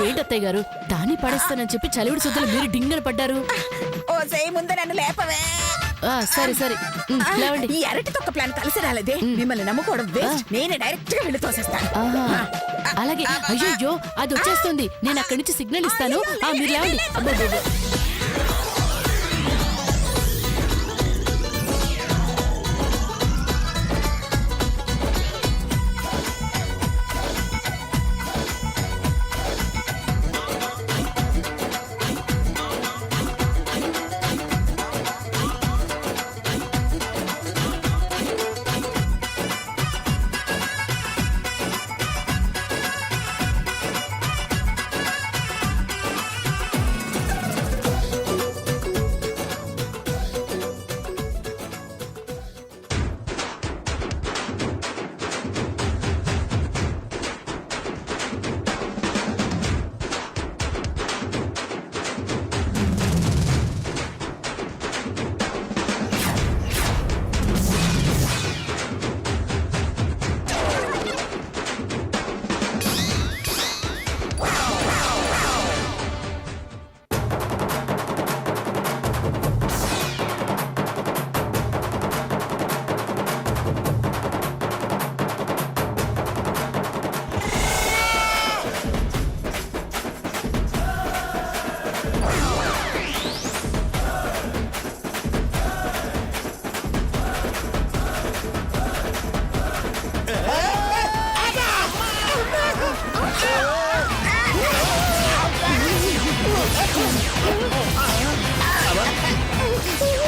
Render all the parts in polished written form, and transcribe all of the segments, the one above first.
ఏంటత్తయ్య గారు దాన్ని పడేస్తానని చెప్పి చలివిడి సుద్దలు మీరు డింగన పడ్డారు. ఓ చేయి ముందు నన్ను లేపవే. సరే సరే లేవండి. ఈ అరటి తొక్క ప్లాన్ కలిసి రాలేదే, మిమ్మల్ని నమ్ముకోవడం వేస్ట్. నేనే డైరెక్ట్ గా వెళ్ళి తోసేస్తాను. అలాగే. అయ్యో అది వచ్చేస్తుంది, నేను అక్కడి నుంచి సిగ్నల్ ఇస్తాను. మీరు లేవండి. అబ్బో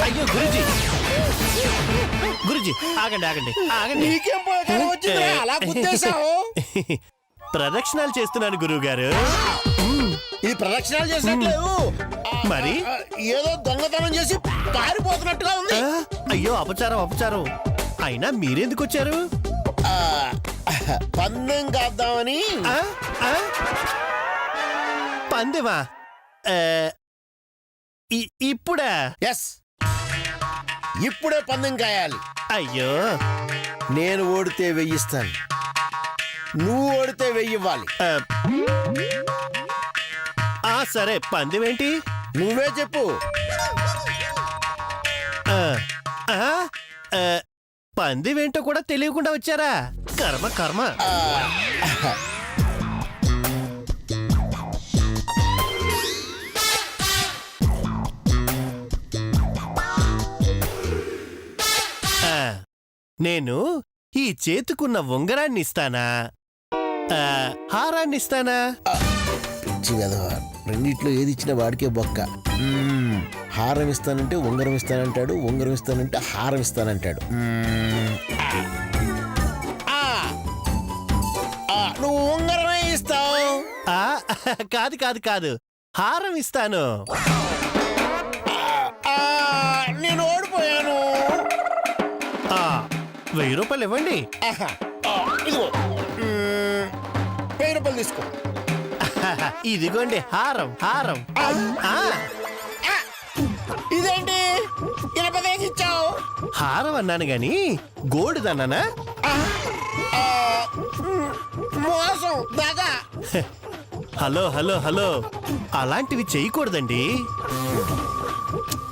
అయ్యో గురుజీ, గురుజీ ఆగండి ఆగండి ఆగండి. ప్రదక్షిణాలు చేస్తున్నాను గురువు గారు. ఇది ప్రదక్షిణాలు చేసినట్లేదు, మరి ఏదో దొంగతనం చేసి పారిపోతున్నట్టుగా ఉంది. అయ్యో అపచారం అపచారం. అయినా మీరెందుకు వచ్చారు? పందెం కాద్దామని. పందెమా? ఇప్పుడా? ఎస్, ఇప్పుడే పందెం కాయాలి. అయ్యో, నేను ఓడితే వెయ్యిస్తాను, నువ్వు ఓడితే వెయ్యివ్వాలి. సరే పందెం ఏంటి? నువ్వే చెప్పు. పందెం ఏంటో కూడా తెలియకుండా వచ్చారా? కర్మ కర్మ. నేను ఈ చేతుకున్న ఉంగరాన్ని ఇస్తానా, హారాన్ని ఇస్తానా? పిచ్చి కదా, రెండిట్లో ఏది ఇచ్చినా వాడికే బొక్క. హారం ఇస్తానంటే ఉంగరం ఇస్తానంటాడు, ఉంగరం ఇస్తానంటే హారం ఇస్తానంటాడు. నువ్వు ఉంగరమే ఇస్తావు. కాదు కాదు కాదు, హారం ఇస్తాను. నేను ఓడిపోయాను. 1000 రూపాయలు ఇవ్వండి. ఇదిగో 1000 రూపాయలు తీసుకో. ఇదిగోండి హారం హారం. ఇదేంటి ఇచ్చావు? హారం అన్నాను గాని గోల్డ్ అన్నానా? మోసం, దగా. హలో హలో హలో, అలాంటివి చేయకూడదండి.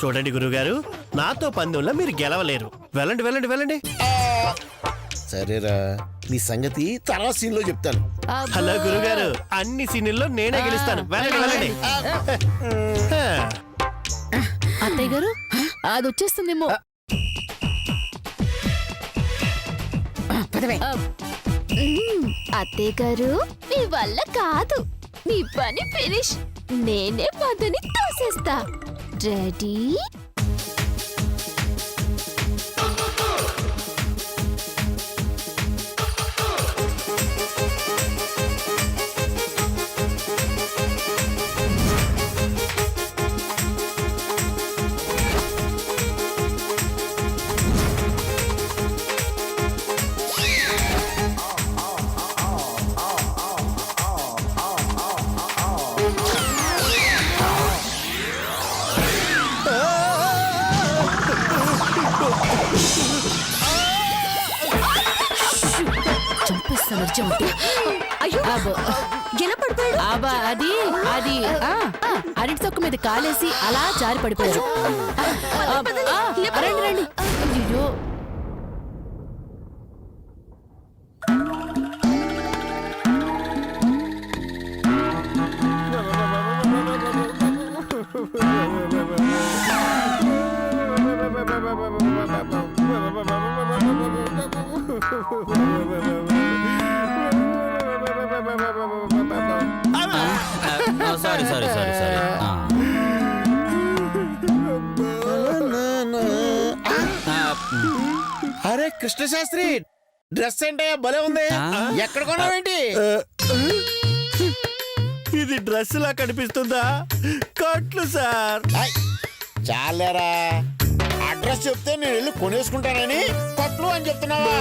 చూడండి గురువుగారు, నాతో పందెంలో మీరు గెలవలేరు. వెళ్ళండి వెళ్ళండి వెళ్ళండి. సరేరా, నీ సంగతి తర్వాత సీన్ లో చెప్తాను. హలో గురుగారు, అన్ని సీన్లలో నేనే గెలుస్తాను. వెళ్ళండి వెళ్ళండి. అత్తయ్య గారు అది వచ్చేస్తుందేమో. అత్తయ్య గారు, మీ వల్ల కాదు, మీ పని ఫినిష్. నేనే పదని తోసేస్తా. రెడీ? చంపేస్తాను. అయ్యో ఎలా పడిపోయాడు? అబ్బా అది అది అరటి తొక్క మీద కాలేసి అలా జారి పడిపోయారు. రండి రండి. అయ్యో సారీ సారీ సారీ సారీ అరే కృష్ణ శాస్త్రి, డ్రెస్ ఏంటయ్యా భలే ఉంది. ఎక్కడ కొన్నావేంటి? ఇది డ్రెస్ లా కనిపిస్తుందా? కట్లు సార్. చాలేరా, అడ్రస్ చెప్తే నేను వెళ్ళి కొనేసుకుంటానని పట్లు అని చెప్తున్నావా?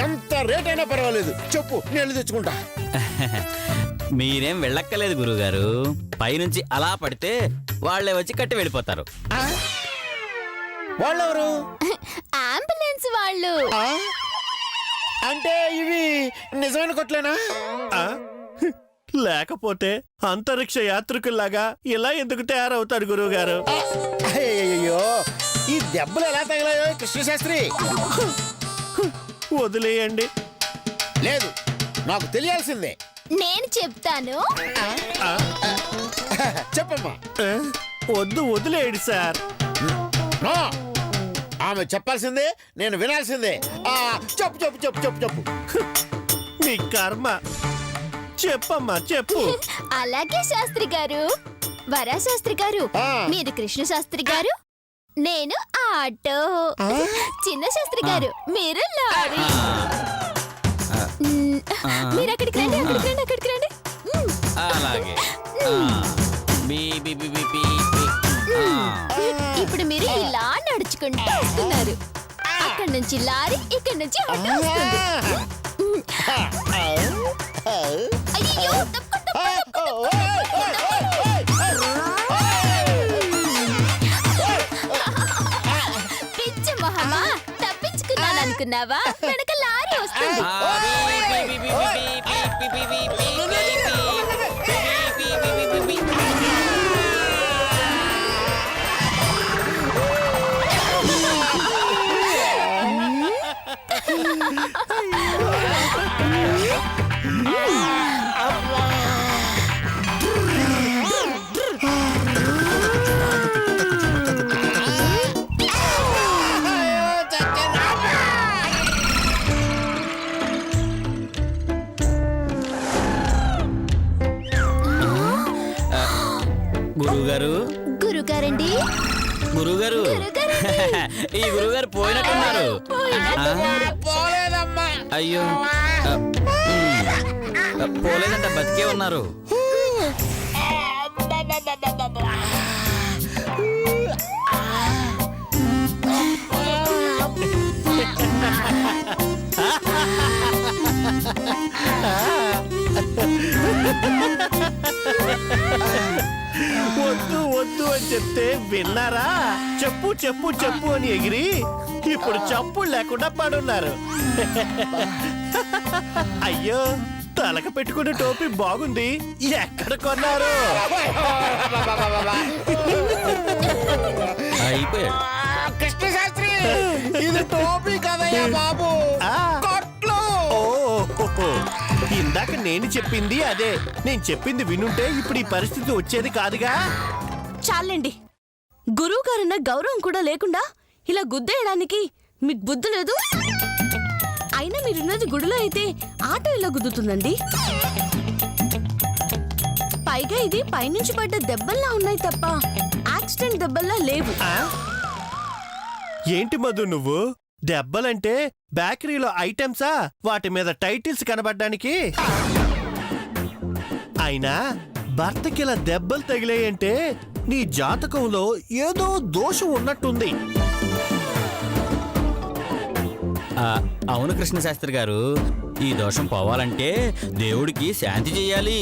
ఎంత రేట్ అయినా పర్వాలేదు, చెప్పు, నేను వెళ్ళి తెచ్చుకుంటా. మీరేం వెళ్ళక్కర్లేదు గురుగారు. పైనుంచి అలా పడితే వాళ్ళే వచ్చి కట్టి వెళ్ళిపోతారు. వాళ్ళెవరు? అంబులెన్స్ వాళ్ళు. అంటే ఇవి నిజమైన కొట్లేనా? లేకపోతే అంతరిక్ష యాత్రికుల్లాగా ఇలా ఎందుకు తయారవుతారు గురువు గారు? అయ్యో, ఈ దెబ్బలు ఎలా తగిలాయో కృష్ణ శాస్త్రి. వదిలేయండి. లేదు, నాకు తెలియాల్సిందే. నేను చెప్తాను. చెప్పమ్మా. వద్దు, వదిలేయండి సార్. నో, ఆమె చెప్పాల్సిందే, నేను వినాల్సిందే. చెప్పు చెప్పు చెప్పు చెప్పు చెప్పు. మీ కర్మ. చెప్పమ్మా, చెప్పు. అలాగే శాస్త్రి గారు. వరా శాస్త్రి గారు, మీరు కృష్ణ శాస్త్రి గారు, నేను ఆటో. చిన్న శాస్త్రి గారు, మీరు లారీ. మీరు అక్కడికి రండి, అక్కడికి రండి, అక్కడికి రండి. అలాగే ఇప్పుడు మీరు ఇలా నడుచుకుంటూ వస్తున్నారు. అక్కడి నుంచి లారీ, ఇక్కడి నుంచి ఆటో వస్తుంది. అయ్యో, పిచ్చి మొహమా, తప్పించుకున్నాను అనుకున్నావా? వెనక లారీ వస్తుంది. గురుగారు, గురుగారండి, గురుగారు, ఈ గురుగారు పోయినట్టున్నారు. అయ్యో, పోలేదంట, బతికే ఉన్నారు. వద్దు వద్దు అని చెప్తే విన్నారా? చెప్పు చెప్పు చెప్పు అని ఎగిరి ఇప్పుడు చప్పుడు లేకుండా పడున్నారు. అయ్యో, తలక పెట్టుకునే టోపీ బాగుంది, ఎక్కడ కొన్నారు? అయిపోయాడు. కృష్ణ శాస్త్రి, ఇది టోపీ కదయ్యా బాబు, కొట్లు. ఓహో, ఇందాక నేను చెప్పింది అదే. నేను చెప్పింది వినుంటే ఇప్పుడు ఈ పరిస్థితి వచ్చేది కాదుగా. చాలండి, గురువు గారన్న గౌరవం కూడా లేకుండా ఇలా గుద్దేయడానికి మీకు బుద్ధి లేదు. అయినా మీరున్నది గుడిలో అయితే ఆటో ఇలా గుద్దుతుందండి. పైగా ఇది పైనుంచి పడ్డ దెబ్బల్లా ఉన్నాయి తప్ప యాక్సిడెంట్ దెబ్బల్లా లేవు. ఏంటి మధు నువ్వు? దెబ్బలంటే బేకరీలో ఐటమ్సా? వాటి మీద టైటిల్స్ కనబడ్డానికి? అయినా భర్తకిలా దెబ్బలు తగిలాయంటే నీ జాతకంలో ఏదో దోషం ఉన్నట్టుంది. అవును కృష్ణ శాస్త్రి గారు, ఈ దోషం పోవాలంటే దేవుడికి శాంతి చెయ్యాలి.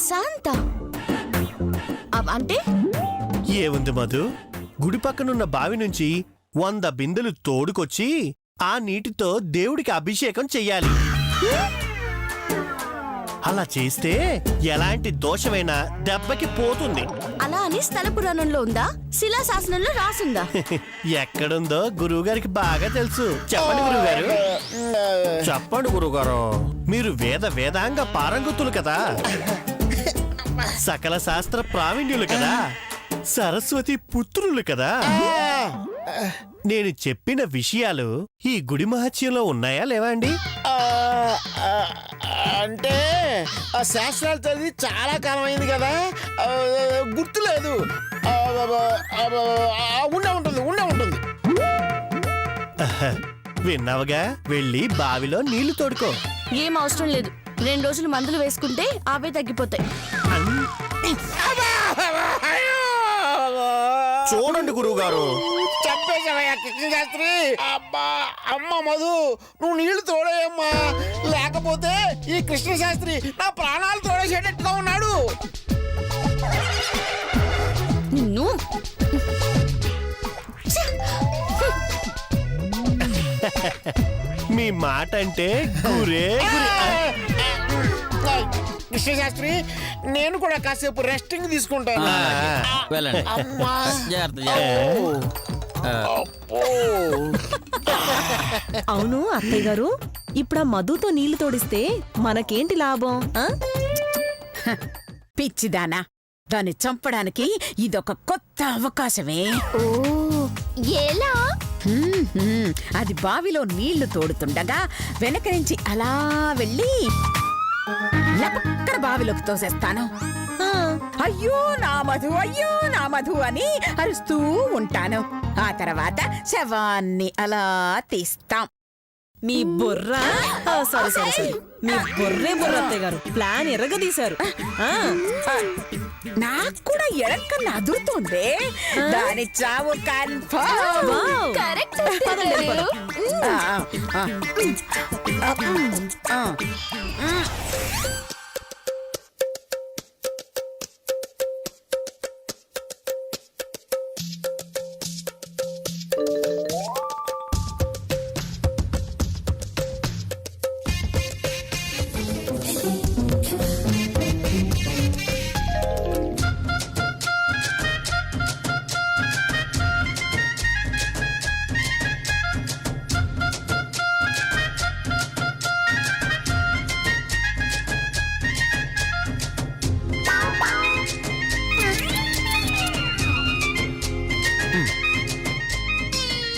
శాంత అంటే ఏముంది మధు, గుడి పక్కనున్న బావి నుంచి 100 బిందెలు తోడుకొచ్చి ఆ నీటితో దేవుడికి అభిషేకం చెయ్యాలి. అలా చేస్తే ఎలాంటి దోషమైనా దెబ్బకి పోతుంది. అలా అని స్థల పురాణంలో ఉందా, శిలాశాసనంలో రాసుందా? ఎక్కడుందో గురువుగారికి బాగా తెలుసు. చెప్పండి గురువుగారు. చెప్పండి గురువుగారు. మీరు వేదాంగ పారంగతులు కదా, సకల శాస్త్ర ప్రావీణ్యులు కదా, సరస్వతి పుత్రులు కదా. నేను చెప్పిన విషయాలు ఈ గుడి మహత్యంలో ఉన్నాయా లేవా అండి? అంటే ఆ శాస్త్రాలు చదివి చాలా కాలం అయింది కదా, గుర్తులేదు. ఉండే ఉంటుంది. విన్నావుగా, వెళ్ళి బావిలో నీళ్లు తోడుకో. ఏం అవసరం లేదు, 2 రోజులు మందులు వేసుకుంటే అవే తగ్గిపోతాయి. చూడండి గురువుగారు. చంపేశావయ్యా కృష్ణశాస్త్రి. అబ్బా అమ్మ మధు, నువ్వు నీళ్లు తోడేయమ్మా, లేకపోతే ఈ కృష్ణశాస్త్రి నా ప్రాణాలు తోడేసేటట్టుగా ఉన్నాడు. నిన్ను మీ మాట అంటే గురే కృష్ణశాస్త్రి, నేను కూడా కాసేపు రెస్టింగ్ తీసుకుంటాను. వెళ్ళండి. అమ్మా. జాగ్రత్త. అబ్బో. అవును అత్తయ్య గారు, ఇప్పుడు ఆ మధుతో నీళ్లు తోడిస్తే మనకేంటి లాభం? ఆ? పిచ్చిదానా, దాన్ని చంపడానికి ఇదొక కొత్త అవకాశమే. ఓ ఎలా? అది బావిలో నీళ్లు తోడుతుండగా వెనక నుంచి అలా వెళ్ళి లపక్కన బావిలోకి తోసేస్తాను. అయ్యో నా మధు అని అరుస్తూ ఉంటాను. ఆ తర్వాత శవాన్ని అలా తీస్తాం. మీ బుర్ర సారీ మీ బుర్రే బుర్ర అత్తయ్య గారు, ప్లాన్ ఎర్రగదీశారు. నాకు కూడా ఎడక్కన్న అదురుతోంది. దాని చావు కన్ఫర్మ్. కరెక్ట్ శాస్త్రి గారు.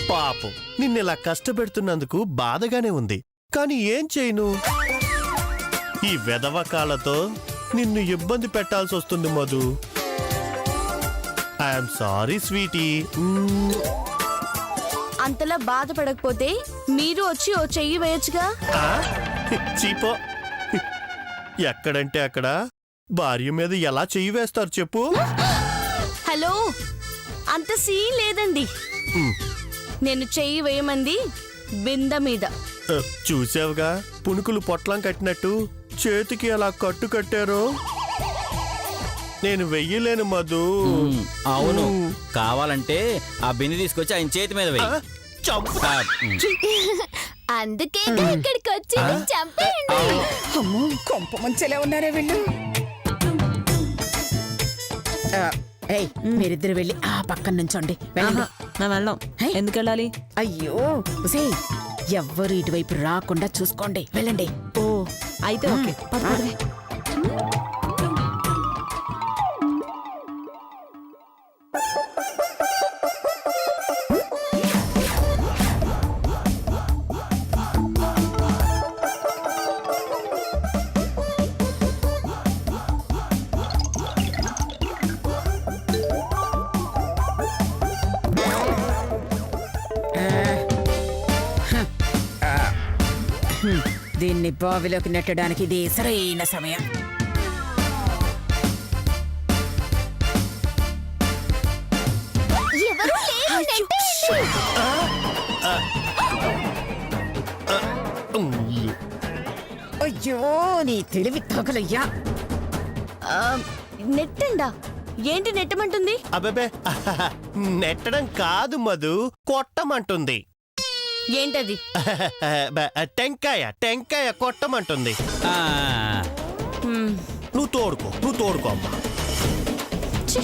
పాపం, నిన్నెలా కష్టపెడుతున్నందుకు బాధగానే ఉంది. కానీ ఏం చేయను, ఈ వెధవకాలతో నిన్ను ఇబ్బంది పెట్టాల్సి వస్తుంది మధు. I'm sorry Sweety. అంతలా బాధపడకపోతే మీరు వచ్చి ఓ చెయ్యి వేయొచ్చుగా. చీపో, ఎక్కడంటే అక్కడ భార్య మీద ఎలా చెయ్యి వేస్తారు చెప్పు? హలో, అంత సీన్ లేదండి. నేను చెయ్యి వేయమంది బింద మీద. చూసావుగా, పుణుకులు పొట్లం కట్టినట్టు చేతికి అలా కట్టు కట్టారో. నేను వెయ్యలేను మధు. అవును, కావాలంటే ఆ బిందె తీసుకొచ్చి ఆయన చేతి మీద వెయ్యి. అందుకే ఇక్కడికి వచ్చి చంపేయండి. అమ్మో, కొంప మంచిలా ఉన్నారే వీళ్ళు. మీరిద్దరు వెళ్ళి ఆ పక్కన నుంచోండి. వెళ్ళండి. మేము వెళ్ళాం. ఎందుకు వెళ్ళాలి? అయ్యో ఉసే, ఎవ్వరు ఇటువైపు రాకుండా చూసుకోండి. వెళ్ళండి. ఓ అయితే ఓకే. దీన్ని బావిలోకి నెట్టడానికి ఇది సరైన సమయం. ఎవరు లేరు, నెట్టేయండి. అయ్యో నీ తెలివి తగలయ్యా. నెట్టండా? ఏంటి నెట్టమంటుంది? అబ్బే, నెట్టడం కాదు మధు, కొట్టమంటుంది. ఏంటది? టెంకాయ కొట్టమంటుంది. నువ్వు తోడుకో అమ్మా. ఛీ.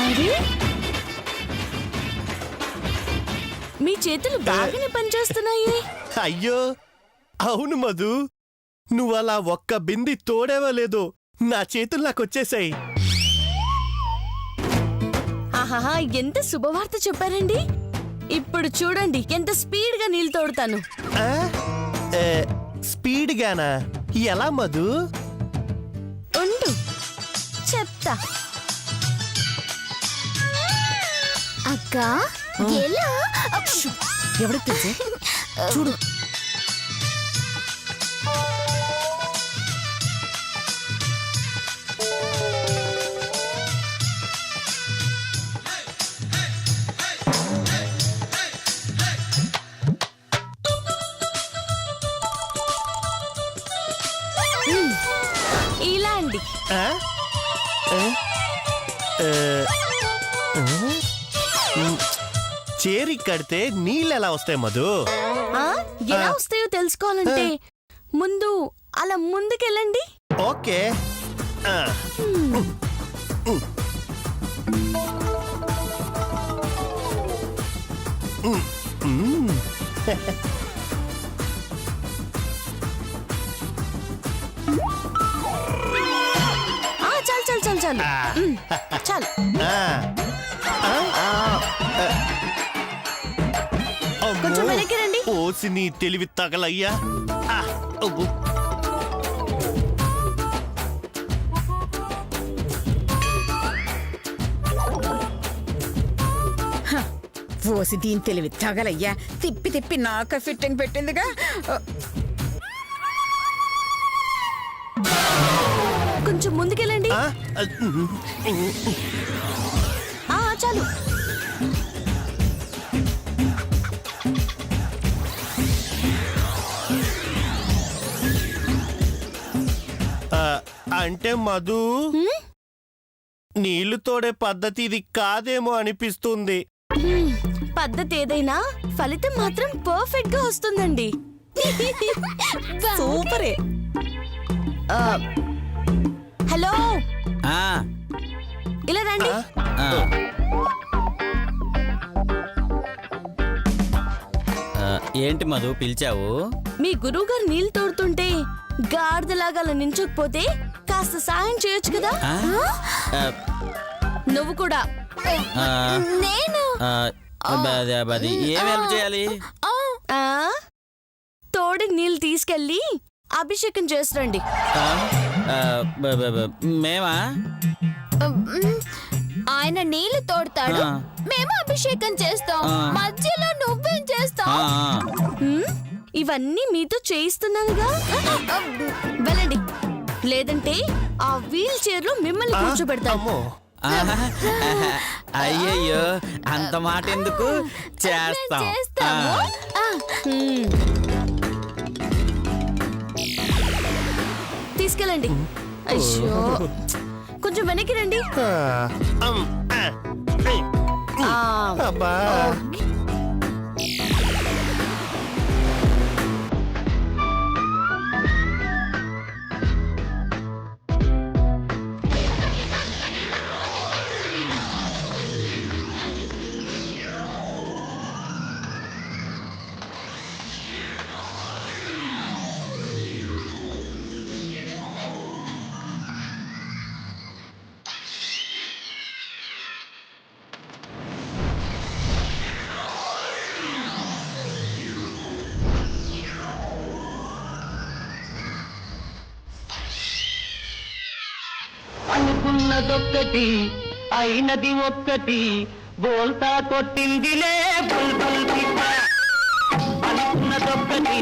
అరే మీ చేతులు బాగానే పనిచేస్తున్నాయి. అయ్యో అవును మధు, నువ్వు అలా ఒక్క బింది తోడేవో లేదు, నా చేతులు నాకొచ్చేసాయి. ఆహాహా, ఎంత శుభవార్త చెప్పారండి. ఇప్పుడు చూడండి ఎంత స్పీడ్ గా నీళ్ళు తోడుతాను. స్పీడ్ గానా? ఎలా మధు? ఉండు చెప్తా. అక్క ఎలా? ఎవరికి తెలుసు? చూడు. ఇలా అండి. ఆ? చేరి కడితే నీళ్ళెలా వస్తాయి మధు? ఆ, ఎలా వస్తాయో తెలుసుకోవాలంటే ముందు అలా ముందుకెళ్ళండి. ఓకే. చాలు చాలు చాలు చాలు చాలు. కొంచెం వెనక్కి రండి. ఓసి నీ తెలివి తగలయ్యా. ఓసి దీని తెలివి తగలయ్యా. తిప్పి తిప్పి నాక ఫిట్టింగ్ పెట్టిందిగా. కొంచెం ముందుకెళ్ళండి. చాలు. అంటే మధు, నీళ్లు తోడే పద్ధతి ఇది కాదేమో అనిపిస్తుంది. పద్ధతి ఏదైనా ఫలితం మాత్రం పర్ఫెక్ట్ గా వస్తుందండి. సూపరే. హలో, ఆ, ఇలా రండి. ఆ. ఏంటి మధు పిలిచావు? మీ గురువుగారు నీళ్లు తోడుతుంటే గాడిదలాగా అలా నించకపోతే కాస్త సాయం చేయొచ్చు కదా. నువ్వు కూడా. నేను ఏం హెల్ప్ చేయాలి? తోడి నీళ్ళు తీసుకెళ్ళి అభిషేకం చేసిరండి. మేమా? ఆయన నీళ్లు తోడతాడు, మేము అభిషేకం చేస్తాం. మధ్యలో నువ్వేం చేస్తావు? ఇవన్నీ మీతో చేయిస్తున్నానుగా. వెళ్ళండి, లేదంటే ఆ వీల్ చైర్ లో మిమ్మల్ని కూర్చోబెడతాము. అయ్యయ్యో, అంత మాట ఎందుకు? చేస్తాము. తీసుకెళ్ళండి. అయ్యో, కొంచెం వెనక్కి రండి. అబ్బా, అనుకున్నదొక్కటి అయినది ఒక్కటి బోల్తా కొట్టిందిలే బుల్బుల్ పిట్ట అనుకున్నదొక్కటి